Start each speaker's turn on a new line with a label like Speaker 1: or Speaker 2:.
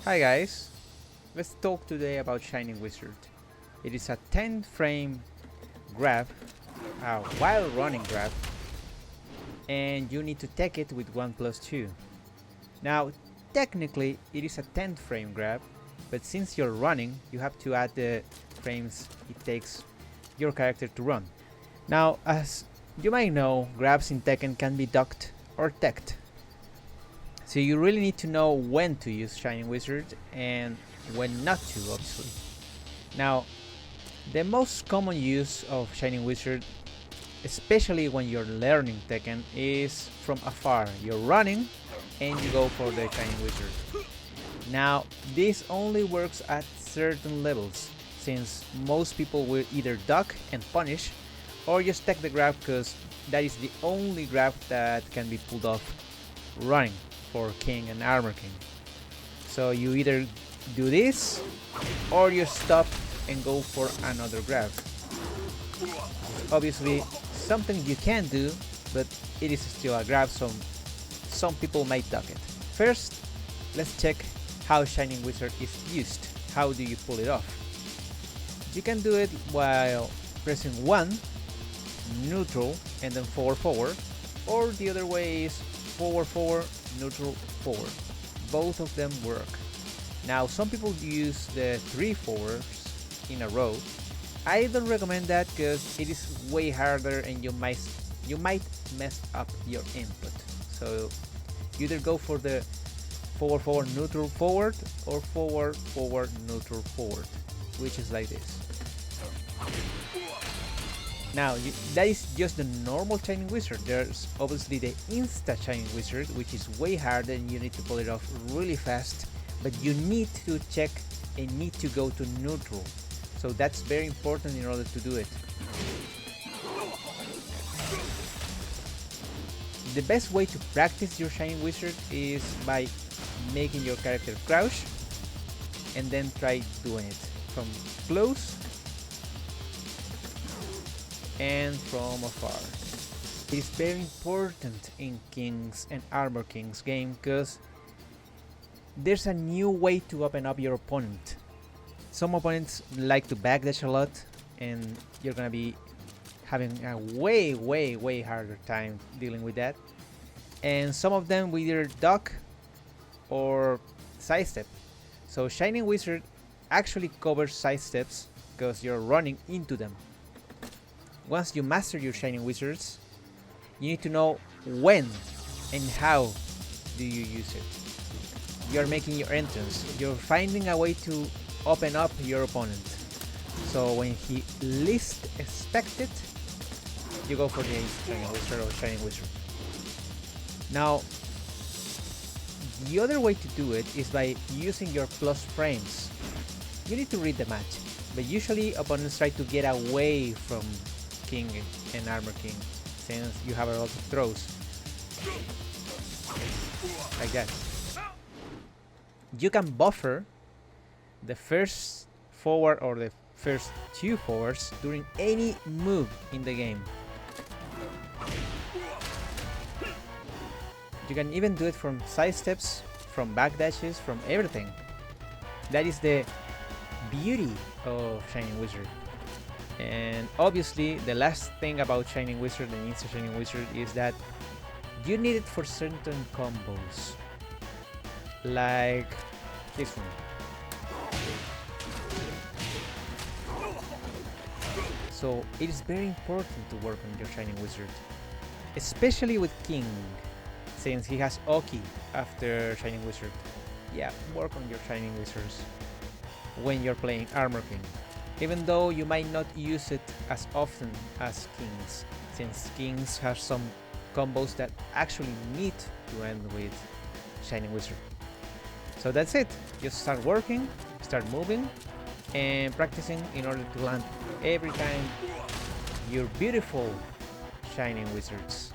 Speaker 1: Hi guys, let's talk today about Shining Wizard. It is a 10 frame grab, a while running grab, and you need to take it with 1+2. Now, technically it is a 10 frame grab, but since you're running, you have to add the frames it takes your character to run. Now, as you might know, grabs in Tekken can be ducked or teched. So you really need to know when to use Shining Wizard and when not to, obviously. Now, the most common use of Shining Wizard, especially when you're learning Tekken, is from afar. You're running and you go for the Shining Wizard. Now, this only works at certain levels, since most people will either duck and punish, or just take the grab because that is the only grab that can be pulled off running for King and Armor King. So you either do this or you stop and go for another grab. Obviously something you can do, but it is still a grab, so some people might duck it. First, let's check how Shining Wizard is used. How do you pull it off? You can do it while pressing 1, neutral, and then forward, or the other way is forward, neutral, forward. Both of them work. Now, some people use the 3 forwards in a row. I don't recommend that because it is way harder and you might mess up your input. So you either go for the forward, neutral, forward, or forward, neutral, forward, which is like this. Now, that is just the normal Shining Wizard. There's obviously the Insta Shining Wizard, which is way harder and you need to pull it off really fast, but you need to check and need to go to neutral. So that's very important in order to do it. The best way to practice your Shining Wizard is by making your character crouch and then try doing it from close and from afar. It is very important in Kings and Armor Kings game because there's a new way to open up your opponent. Some opponents like to backdash a lot and you're gonna be having a way harder time dealing with that. And some of them will either duck or sidestep. So Shining Wizard actually covers sidesteps because you're running into them. Once you master your Shining Wizards, you need to know when and how do you use it. You're making your entrance. You're finding a way to open up your opponent. So when he least expects it, you go for the Shining Wizard or Shining Wizard. Now, the other way to do it is by using your plus frames. You need to read the match, but usually opponents try to get away from King and Armor King since you have a lot of throws like that. You can buffer the first forward or the first 2 forwards during any move in the game. You can even do it from side steps, from backdashes, from everything. That is the beauty of Shining Wizard. And obviously the last thing about Shining Wizard and Insta Shining Wizard is that you need it for certain combos, like this one. So it is very important to work on your Shining Wizard, especially with King, since he has Oki after Shining Wizard. Yeah, work on your Shining Wizards when you're playing Armor King, even though you might not use it as often as Kings, since Kings have some combos that actually need to end with Shining Wizard. So that's it. Just start working, start moving, and practicing in order to land every time your beautiful Shining Wizards.